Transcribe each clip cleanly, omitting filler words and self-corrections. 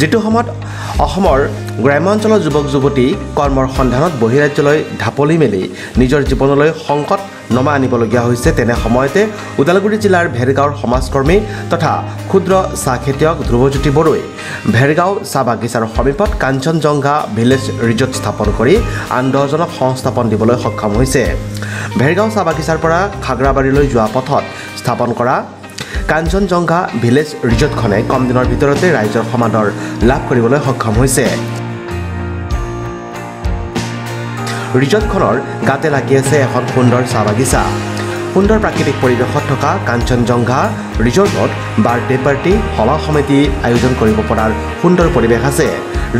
যিটো সময়ত অসমৰ গ্ৰাম্যাঞ্চলৰ যুৱক যুৱতী কৰ্মৰ সন্ধানত বহিৰাজ্যলৈ ঢাপলি মেলি নিজৰ জীৱনলৈ সংকট নমা আনিবলগীয়া হৈছে তেনে সময়তে ওদালগুৰি জিলাৰ ভেৰগাঁৱৰ সমাজকৰ্মী তথা ক্ষুদ্ৰ চাহ খেতিয়ক ধ্ৰুৱজ্যোতি বড়োই ভেৰগাঁও চাহ বাগিচাৰ সমীপত কাঞ্চনজংঘা ভিলেজ ৰিজৰ্ট স্থাপন কৰি আন 10জনক সংস্থাপন দিবলৈ সক্ষম হৈছে। ভেৰগাঁও চাহ বাগিচাৰ পৰা খাগৰাবাৰীলৈ যোৱা পথত স্থাপন কৰা কাঞ্চনজংঘা ভিলেজ ৰিজৰ্টখনে কম দিনৰ ভিতৰতে ৰাইজৰ সমাদৰ লাভ কৰিবলৈ সক্ষম হৈছে। ৰিজৰ্টখনৰ গাতে লাগি আছে এখন সুন্দৰ চাহ বাগিচা। সুন্দৰ প্ৰাকৃতিক পৰিৱেশত থকা কাঞ্চনজংঘা ৰিজৰ্টত বাৰ্থডে পাৰ্টি সভা সমিতি আয়োজন কৰিব পৰাৰ সুন্দৰ পৰিৱেশ আছে।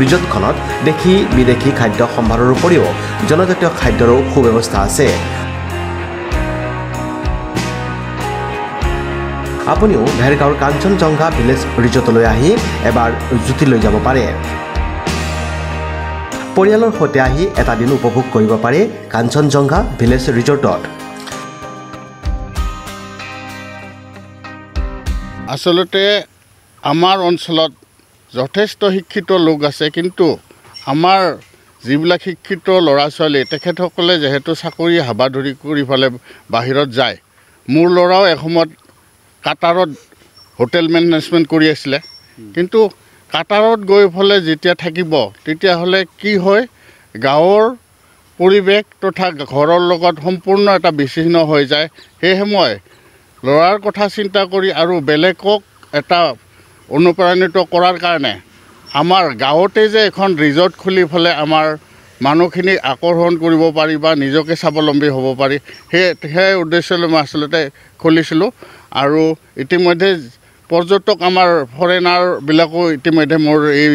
ৰিজৰ্টখনত দেশী বিদেশী খাদ্য সম্ভাৰৰ উপৰিও জনজাতীয় খাদ্যৰো সুব্যৱস্থা আছে। আপুনিও ভেৰগাঁৱৰ কাঞ্চনজংঘা ভিলেজ ৰিজৰ্টলৈ আহি এবাৰ জুতি লৈ যাব পাৰে। পৰিয়ালৰ সৈতে আহি এটা দিন উপভোগ কৰিব পাৰে কাঞ্চনজংঘা ভিলেজ ৰিজৰ্টত। আচলতে আমাৰ অঞ্চলত যথেষ্ট শিক্ষিত লোক আছে, কিন্তু আমাৰ যিবিলাক শিক্ষিত ল'ৰা ছোৱালী তেখেতসকলে যিহেতু চাকৰি হাবাধৰি কৰি পেলাই বাহিৰত যায়। মোৰ ল'ৰাও এসময়ত কাটাৰত হোটেল মেনেজমেণ্ট কৰি আছিলে, কিন্তু কাটাৰত গৈ পেলাই যেতিয়া থাকিব তেতিয়াহ'লে কি হয়, গাঁৱৰ পৰিৱেশ তথা ঘৰৰ লগত সম্পূৰ্ণ এটা বিচ্ছিন্ন হৈ যায়। সেয়েহে মই ল'ৰাৰ কথা চিন্তা কৰি আৰু বেলেগক এটা অনুপ্ৰাণিত কৰাৰ কাৰণে আমাৰ গাঁৱতে যে এখন ৰিজৰ্ট খুলি পেলাই আমাৰ মানুহখিনি আকৰ্ষণ কৰিব পাৰি বা নিজকে স্বাৱলম্বী হ'ব পাৰি, সেই উদ্দেশ্যলৈ মই আচলতে খুলিছিলোঁ। আৰু ইতিমধ্যে পৰ্যটক আমাৰ ফৰেনাৰবিলাকো ইতিমধ্যে মোৰ এই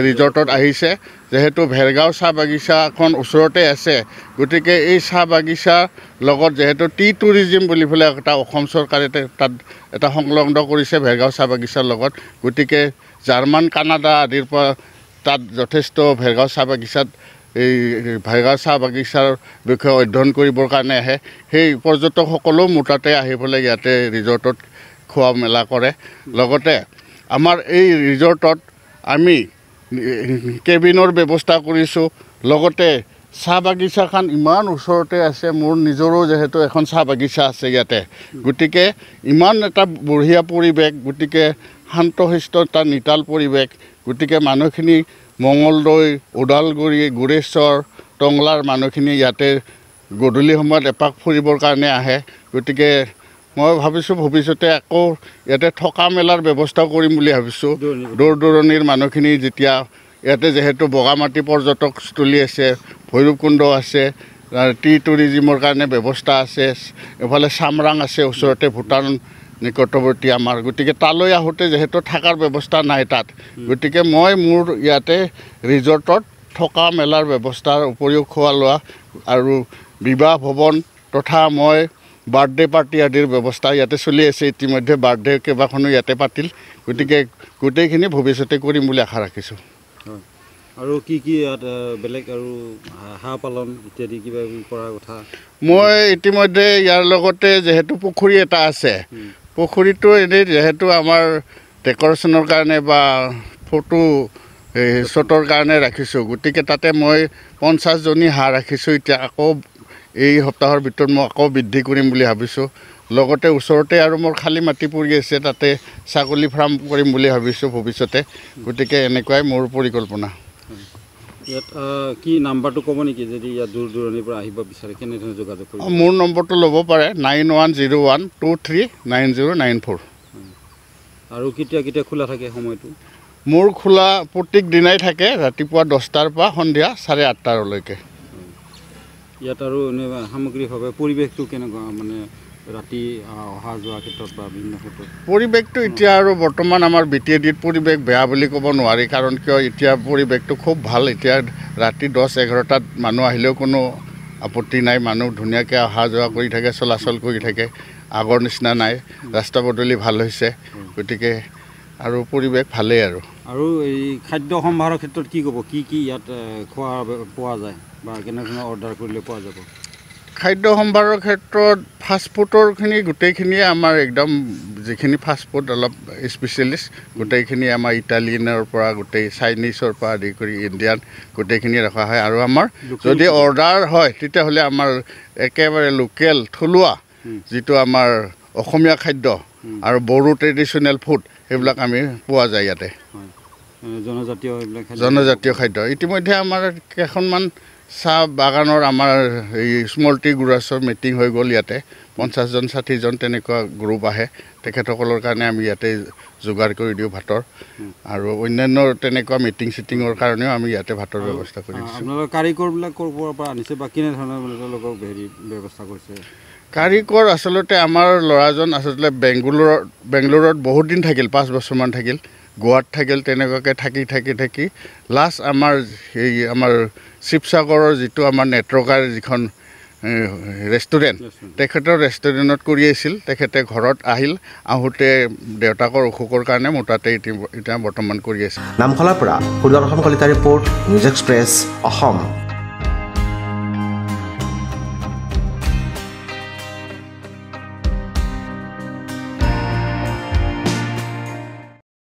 ৰিজৰ্টত আহিছে। যিহেতু ভেৰগাঁও চাহ বাগিচাখন ওচৰতে আছে, গতিকে এই চাহ বাগিচাৰ লগত যিহেতু টুৰিজিম বুলি পেলাই এটা অসম চৰকাৰে তাত এটা সংলগ্ন কৰিছে ভেৰগাঁও চাহ বাগিচাৰ লগত। গতিকে জাৰ্মান কানাডা আদিৰ পৰা তাত যথেষ্ট ভেৰগাঁও চাহ বাগিচাত এই ভেৰগাঁও চাহ বাগিচাৰ বিষয়ে অধ্যয়ন কৰিবৰ কাৰণে আহে। সেই পৰ্যটকসকলেও মোৰ তাতে আহি পেলাই ইয়াতে ৰিজৰ্টত খোৱা মেলা কৰে। লগতে আমাৰ এই ৰিজৰ্টত আমি কেবিনৰ ব্যৱস্থা কৰিছোঁ। লগতে চাহ বাগিচাখন ইমান ওচৰতে আছে, মোৰ নিজৰো যিহেতু এখন চাহ বাগিচা আছে ইয়াতে। গতিকে ইমান এটা বঢ়িয়া পৰিৱেশ, গতিকে শান্তশিষ্ট এটা নিতাল পৰিৱেশ। গতিকে মানুহখিনি মঙলদৈ, ওদালগুৰি, গোৰেশ্বৰ, টংলাৰ মানুহখিনি ইয়াতে গধূলি সময়ত এপাক ফুৰিবৰ কাৰণে আহে। গতিকে মই ভাবিছোঁ ভৱিষ্যতে আকৌ ইয়াতে থকা মেলাৰ ব্যৱস্থা কৰিম বুলি ভাবিছোঁ। দূৰ দূৰণিৰ মানুহখিনি যেতিয়া ইয়াতে যিহেতু বগামাটি পৰ্যটকস্থলী আছে, ভৈৰৱকুণ্ড আছে, টুৰিজিমৰ কাৰণে ব্যৱস্থা আছে, এফালে চামৰাং আছে ওচৰতে ভূটান নিকটৱৰ্তী আমাৰ। গতিকে তালৈ আহোঁতে যিহেতু থকাৰ ব্যৱস্থা নাই তাত, গতিকে মই মোৰ ইয়াতে ৰিজৰ্টত থকা মেলাৰ ব্যৱস্থাৰ উপৰিও খোৱা লোৱা আৰু বিবাহ ভৱন তথা মই বাৰ্থডে পাৰ্টি আদিৰ ব্যৱস্থা ইয়াতে চলি আছে। ইতিমধ্যে বাৰ্থডে কেইবাখনো ইয়াতে পাতিল। গতিকে গোটেইখিনি ভৱিষ্যতে কৰিম বুলি আশা ৰাখিছোঁ। আৰু কি কি ইয়াত বেলেগ আৰু হাঁহ পালন ইত্যাদি কিবা কৰাৰ কথা? মই ইতিমধ্যে ইয়াৰ লগতে যিহেতু পুখুৰী এটা আছে, পুখুৰীটো এনেই যিহেতু আমাৰ ডেক'ৰেশ্যনৰ কাৰণে বা ফটো শ্বটৰ কাৰণে ৰাখিছোঁ, গতিকে তাতে মই 50জনী হাঁহ ৰাখিছোঁ। এতিয়া আকৌ এই সপ্তাহৰ ভিতৰত মই আকৌ বৃদ্ধি কৰিম বুলি ভাবিছোঁ। লগতে ওচৰতে আৰু মোৰ খালী মাটি পৰি আছে, তাতে ছাগলী ফাৰ্ম কৰিম বুলি ভাবিছোঁ ভৱিষ্যতে। গতিকে এনেকুৱাই মোৰ পৰিকল্পনা। ইয়াত কি নাম্বাৰটো ক'ব নেকি, যদি ইয়াত দূৰ দূৰণিৰ পৰা আহিব বিচাৰে কেনেধৰণে যোগাযোগ কৰিব? মোৰ নম্বৰটো ল'ব পাৰে 9101239094। আৰু কেতিয়া কেতিয়া খোলা থাকে সময়টো? মোৰ খোলা প্ৰত্যেক দিনাই থাকে, ৰাতিপুৱা 10টাৰ পৰা সন্ধিয়া 8:30টালৈকে। ইয়াত আৰু সামগ্ৰিকভাৱে পৰিৱেশটো কেনেকুৱা, মানে ৰাতি অহা যোৱা ক্ষেত্ৰত বা বিভিন্ন ক্ষেত্ৰত? পৰিৱেশটো এতিয়া আৰু বৰ্তমান আমাৰ BTADত পৰিৱেশ বেয়া বুলি ক'ব নোৱাৰি, কাৰণ কিয় এতিয়া পৰিৱেশটো খুব ভাল। এতিয়া ৰাতি 10-11টাত মানুহ আহিলেও কোনো আপত্তি নাই, মানুহ ধুনীয়াকৈ অহা যোৱা কৰি থাকে, চলাচল কৰি থাকে, আগৰ নিচিনা নাই। ৰাস্তা পদূলি ভাল হৈছে, গতিকে আৰু পৰিৱেশ ভালেই। আৰু এই খাদ্য সম্ভাৰৰ ক্ষেত্ৰত কি ক'ব, কি কি ইয়াত খোৱা পোৱা যায় বা কেনেধৰণৰ অৰ্ডাৰ কৰিলে পোৱা যাব? খাদ্য সম্ভাৰৰ ক্ষেত্ৰত ফাষ্টফুডৰখিনি গোটেইখিনিয়ে আমাৰ একদম যিখিনি ফাষ্টফুড অলপ স্পেচিয়েলিষ্ট গোটেইখিনি আমাৰ ইটালিয়ানৰ পৰা গোটেই চাইনিজৰ পৰা আদি কৰি ইণ্ডিয়ান গোটেইখিনি ৰখা হয় আৰু আমাৰ যদি অৰ্ডাৰ হয় তেতিয়াহ'লে আমাৰ একেবাৰে লোকেল থলুৱা যিটো আমাৰ অসমীয়া খাদ্য আৰু বড়ো ট্ৰেডিশ্যনেল ফুড সেইবিলাক আমি পোৱা যায় ইয়াতে জনজাতীয় খাদ্য ইতিমধ্যে আমাৰ কেইখনমান চাহ বাগানৰ আমাৰ এই স্মলটি গুৰাছৰ মিটিং হৈ গ'ল ইয়াতে 50জন 60জন তেনেকুৱা গ্ৰুপ আহে তেখেতসকলৰ কাৰণে আমি ইয়াতে যোগাৰ কৰি দিওঁ ভাতৰ আৰু অন্যান্য তেনেকুৱা মিটিং চিটিঙৰ কাৰণেও আমি ইয়াতে ভাতৰ ব্যৱস্থা কৰি দিছোঁ আপোনালোকৰ কাৰিকৰবিলাক ক'ৰ পৰা আনিছে বা কেনেধৰণৰ তেওঁলোকক হেৰি ব্যৱস্থা কৰিছে কাৰিকৰ আচলতে আমাৰ ল'ৰাজন আচলতে বেংগলোৰত বহুত দিন থাকিল 5 বছৰমান থাকিল গোৱাত থাকিল তেনেকুৱাকৈ থাকি লাষ্ট আমাৰ এই আমাৰ শিৱসাগৰৰ যিটো আমাৰ নেত্ৰকাৰ যিখন ৰেষ্টুৰেণ্ট তেখেতৰ ৰেষ্টুৰেণ্টত কৰি আছিল তেখেতে ঘৰত আহিল আহোঁতে দেউতাকৰ অসুখৰ কাৰণে মোৰ তাতে এতিয়া বৰ্তমান কৰি আছে নামখলাৰ পৰা Sudarshan Kalita report news express Assam